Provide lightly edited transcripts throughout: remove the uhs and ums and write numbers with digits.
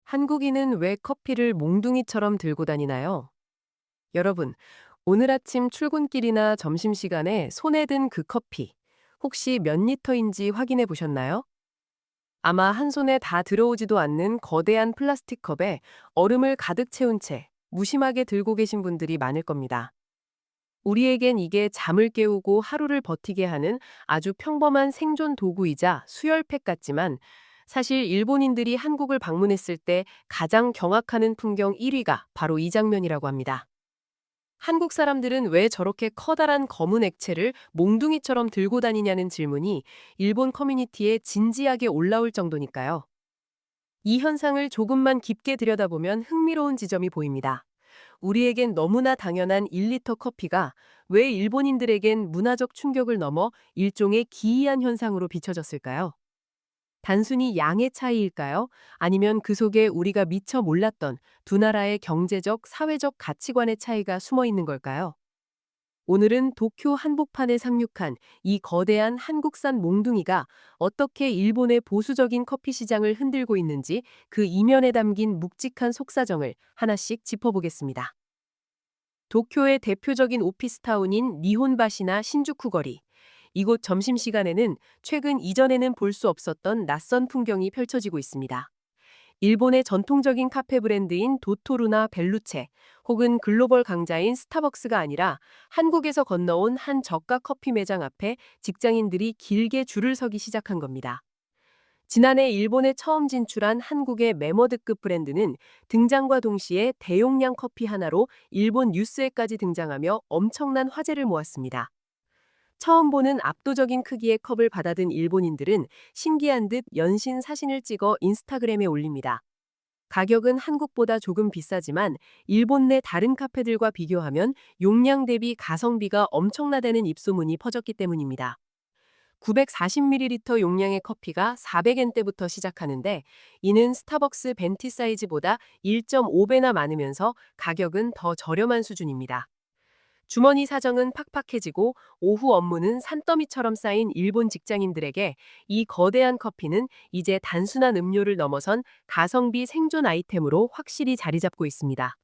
한국인은 왜 커피를 몽둥이처럼 들고 다니나요? 여러분, 오늘 아침 출근길이나 점심시간에 손에 든 그 커피, 혹시 몇 리터인지 확인해 보셨나요? 아마 한 손에 다 들어오지도 않는 거대한 플라스틱 컵에 얼음을 가득 채운 채 무심하게 들고 계신 분들이 많을 겁니다. 우리에겐 이게 잠을 깨우고 하루를 버티게 하는 아주 평범한 생존 도구이자 수혈팩 같지만 사실 일본인들이 한국을 방문했을 때 가장 경악하는 풍경 1위가 바로 이 장면이라고 합니다. 한국 사람들은 왜 저렇게 커다란 검은 액체를 몽둥이처럼 들고 다니냐는 질문이 일본 커뮤니티에 진지하게 올라올 정도니까요. 이 현상을 조금만 깊게 들여다보면 흥미로운 지점이 보입니다. 우리에겐 너무나 당연한 1리터 커피가 왜 일본인들에겐 문화적 충격을 넘어 일종의 기이한 현상으로 비춰졌을까요? 단순히 양의 차이일까요? 아니면 그 속에 우리가 미처 몰랐던 두 나라의 경제적, 사회적 가치관의 차이가 숨어 있는 걸까요? 오늘은 도쿄 한복판에 상륙한 이 거대한 한국산 몽둥이가 어떻게 일본의 보수적인 커피 시장을 흔들고 있는지 그 이면에 담긴 묵직한 속사정을 하나씩 짚어보겠습니다. 도쿄의 대표적인 오피스타운인 니혼바시나 신주쿠 거리. 이곳 점심시간에는 최근 이전에는 볼 수 없었던 낯선 풍경이 펼쳐지고 있습니다. 일본의 전통적인 카페 브랜드인 도토루나 벨루체 혹은 글로벌 강자인 스타벅스가 아니라 한국에서 건너온 한 저가 커피 매장 앞에 직장인들이 길게 줄을 서기 시작한 겁니다. 지난해 일본에 처음 진출한 한국의 메머드급 브랜드는 등장과 동시에 대용량 커피 하나로 일본 뉴스에까지 등장하며 엄청난 화제를 모았습니다. 처음 보는 압도적인 크기의 컵을 받아든 일본인들은 신기한 듯 연신 사진을 찍어 인스타그램에 올립니다. 가격은 한국보다 조금 비싸지만 일본 내 다른 카페들과 비교하면 용량 대비 가성비가 엄청나다는 입소문이 퍼졌기 때문입니다. 940ml 용량의 커피가 400엔대부터 시작하는데 이는 스타벅스 벤티 사이즈보다 1.5배나 많으면서 가격은 더 저렴한 수준입니다. 주머니 사정은 팍팍해지고 오후 업무는 산더미처럼 쌓인 일본 직장인들에게 이 거대한 커피는 이제 단순한 음료를 넘어선 가성비 생존 아이템으로 확실히 자리 잡고 있습니다.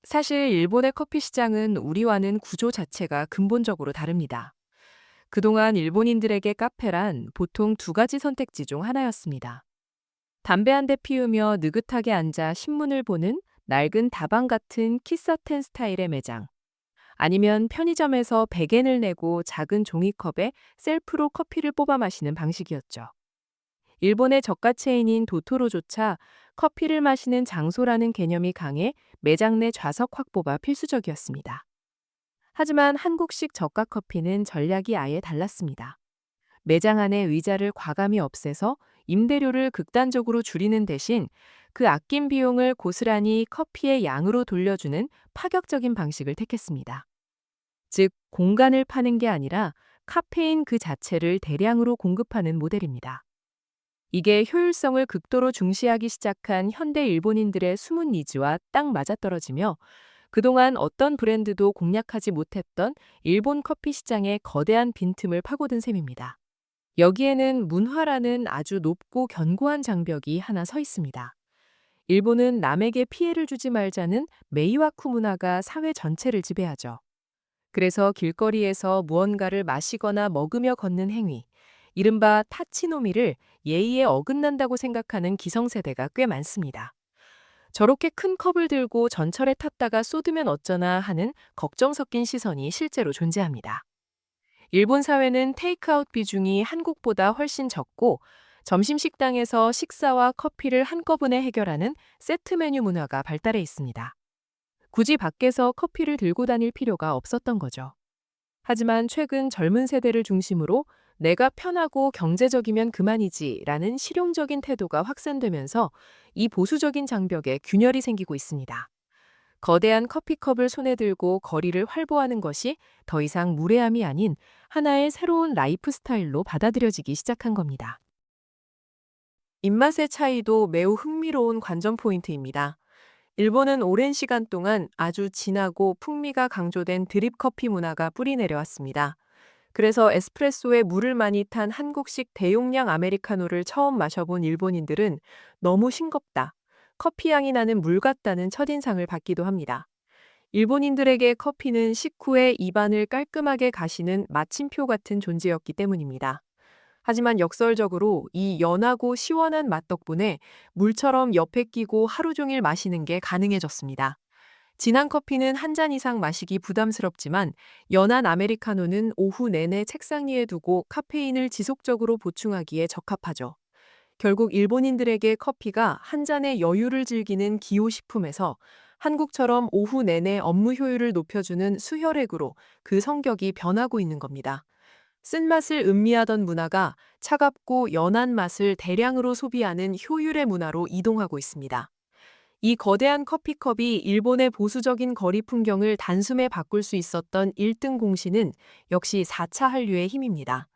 사실 일본의 커피 시장은 우리와는 구조 자체가 근본적으로 다릅니다. 그동안 일본인들에게 카페란 보통 두 가지 선택지 중 하나였습니다. 담배 한 대 피우며 느긋하게 앉아 신문을 보는 낡은 다방 같은 키서텐 스타일의 매장. 아니면 편의점에서 100엔을 내고 작은 종이컵에 셀프로 커피를 뽑아 마시는 방식이었죠. 일본의 저가 체인인 도토로조차 커피를 마시는 장소라는 개념이 강해 매장 내 좌석 확보가 필수적이었습니다. 하지만 한국식 저가 커피는 전략이 아예 달랐습니다. 매장 안에 의자를 과감히 없애서 임대료를 극단적으로 줄이는 대신 그 아낀 비용을 고스란히 커피의 양으로 돌려주는 파격적인 방식을 택했습니다. 즉, 공간을 파는 게 아니라 카페인 그 자체를 대량으로 공급하는 모델입니다. 이게 효율성을 극도로 중시하기 시작한 현대 일본인들의 숨은 니즈와 딱 맞아떨어지며 그동안 어떤 브랜드도 공략하지 못했던 일본 커피 시장의 거대한 빈틈을 파고든 셈입니다. 여기에는 문화라는 아주 높고 견고한 장벽이 하나 서 있습니다. 일본은 남에게 피해를 주지 말자는 메이와쿠 문화가 사회 전체를 지배하죠. 그래서 길거리에서 무언가를 마시거나 먹으며 걷는 행위, 이른바 타치노미를 예의에 어긋난다고 생각하는 기성세대가 꽤 많습니다. 저렇게 큰 컵을 들고 전철에 탔다가 쏟으면 어쩌나 하는 걱정 섞인 시선이 실제로 존재합니다. 일본 사회는 테이크아웃 비중이 한국보다 훨씬 적고 점심 식당에서 식사와 커피를 한꺼번에 해결하는 세트 메뉴 문화가 발달해 있습니다. 굳이 밖에서 커피를 들고 다닐 필요가 없었던 거죠. 하지만 최근 젊은 세대를 중심으로 내가 편하고 경제적이면 그만이지 라는 실용적인 태도가 확산되면서 이 보수적인 장벽에 균열이 생기고 있습니다. 거대한 커피컵을 손에 들고 거리를 활보하는 것이 더 이상 무례함이 아닌 하나의 새로운 라이프 스타일로 받아들여지기 시작한 겁니다. 입맛의 차이도 매우 흥미로운 관전 포인트입니다. 일본은 오랜 시간 동안 아주 진하고 풍미가 강조된 드립 커피 문화가 뿌리 내려왔습니다. 그래서 에스프레소에 물을 많이 탄 한국식 대용량 아메리카노를 처음 마셔본 일본인들은 너무 싱겁다, 커피 향이 나는 물 같다는 첫인상을 받기도 합니다. 일본인들에게 커피는 식후에 입안을 깔끔하게 가시는 마침표 같은 존재였기 때문입니다. 하지만 역설적으로 이 연하고 시원한 맛 덕분에 물처럼 옆에 끼고 하루 종일 마시는 게 가능해졌습니다. 진한 커피는 한 잔 이상 마시기 부담스럽지만 연한 아메리카노는 오후 내내 책상 위에 두고 카페인을 지속적으로 보충하기에 적합하죠. 결국 일본인들에게 커피가 한 잔의 여유를 즐기는 기호식품에서 한국처럼 오후 내내 업무 효율을 높여주는 수혈액으로 그 성격이 변하고 있는 겁니다. 쓴맛을 음미하던 문화가 차갑고 연한 맛을 대량으로 소비하는 효율의 문화로 이동하고 있습니다. 이 거대한 커피컵이 일본의 보수적인 거리 풍경을 단숨에 바꿀 수 있었던 1등 공신은 역시 4차 한류의 힘입니다.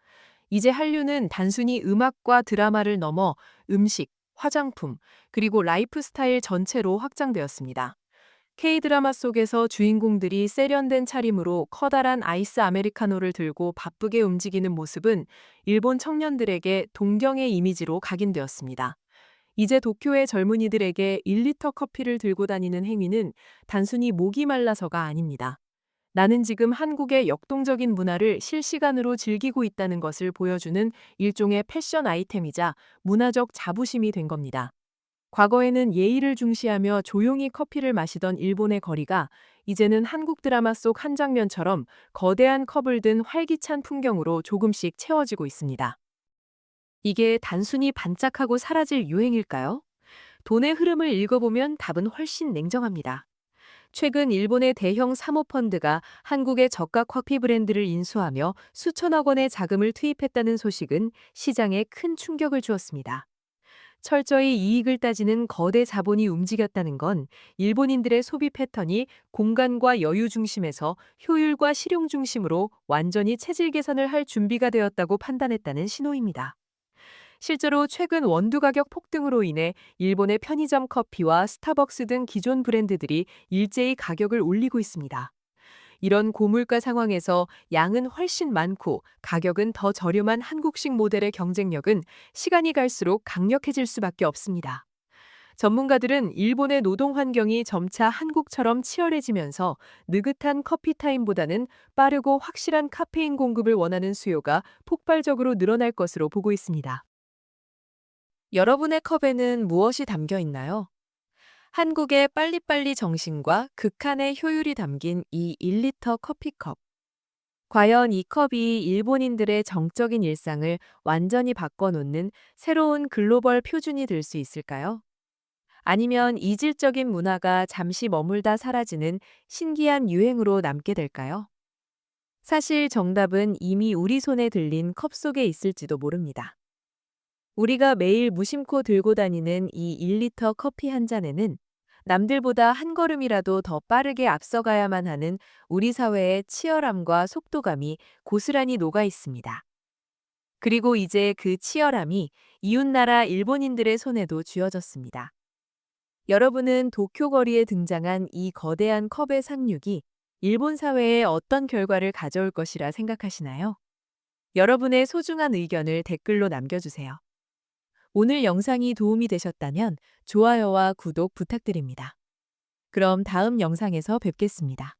이제 한류는 단순히 음악과 드라마를 넘어 음식, 화장품, 그리고 라이프 스타일 전체로 확장되었습니다. K-드라마 속에서 주인공들이 세련된 차림으로 커다란 아이스 아메리카노를 들고 바쁘게 움직이는 모습은 일본 청년들에게 동경의 이미지로 각인되었습니다. 이제 도쿄의 젊은이들에게 1리터 커피를 들고 다니는 행위는 단순히 목이 말라서가 아닙니다. 나는 지금 한국의 역동적인 문화를 실시간으로 즐기고 있다는 것을 보여주는 일종의 패션 아이템이자 문화적 자부심이 된 겁니다. 과거에는 예의를 중시하며 조용히 커피를 마시던 일본의 거리가 이제는 한국 드라마 속 한 장면처럼 거대한 컵을 든 활기찬 풍경으로 조금씩 채워지고 있습니다. 이게 단순히 반짝하고 사라질 유행일까요? 돈의 흐름을 읽어보면 답은 훨씬 냉정합니다. 최근 일본의 대형 사모펀드가 한국의 저가 커피 브랜드를 인수하며 수천억 원의 자금을 투입했다는 소식은 시장에 큰 충격을 주었습니다. 철저히 이익을 따지는 거대 자본이 움직였다는 건 일본인들의 소비 패턴이 공간과 여유 중심에서 효율과 실용 중심으로 완전히 체질 개선을 할 준비가 되었다고 판단했다는 신호입니다. 실제로 최근 원두 가격 폭등으로 인해 일본의 편의점 커피와 스타벅스 등 기존 브랜드들이 일제히 가격을 올리고 있습니다. 이런 고물가 상황에서 양은 훨씬 많고 가격은 더 저렴한 한국식 모델의 경쟁력은 시간이 갈수록 강력해질 수밖에 없습니다. 전문가들은 일본의 노동 환경이 점차 한국처럼 치열해지면서 느긋한 커피 타임보다는 빠르고 확실한 카페인 공급을 원하는 수요가 폭발적으로 늘어날 것으로 보고 있습니다. 여러분의 컵에는 무엇이 담겨 있나요? 한국의 빨리빨리 정신과 극한의 효율이 담긴 이 1리터 커피컵. 과연 이 컵이 일본인들의 정적인 일상을 완전히 바꿔놓는 새로운 글로벌 표준이 될 수 있을까요? 아니면 이질적인 문화가 잠시 머물다 사라지는 신기한 유행으로 남게 될까요? 사실 정답은 이미 우리 손에 들린 컵 속에 있을지도 모릅니다. 우리가 매일 무심코 들고 다니는 이 1리터 커피 한 잔에는 남들보다 한 걸음이라도 더 빠르게 앞서가야만 하는 우리 사회의 치열함과 속도감이 고스란히 녹아 있습니다. 그리고 이제 그 치열함이 이웃나라 일본인들의 손에도 쥐어졌습니다. 여러분은 도쿄 거리에 등장한 이 거대한 컵의 상륙이 일본 사회에 어떤 결과를 가져올 것이라 생각하시나요? 여러분의 소중한 의견을 댓글로 남겨주세요. 오늘 영상이 도움이 되셨다면 좋아요와 구독 부탁드립니다. 그럼 다음 영상에서 뵙겠습니다.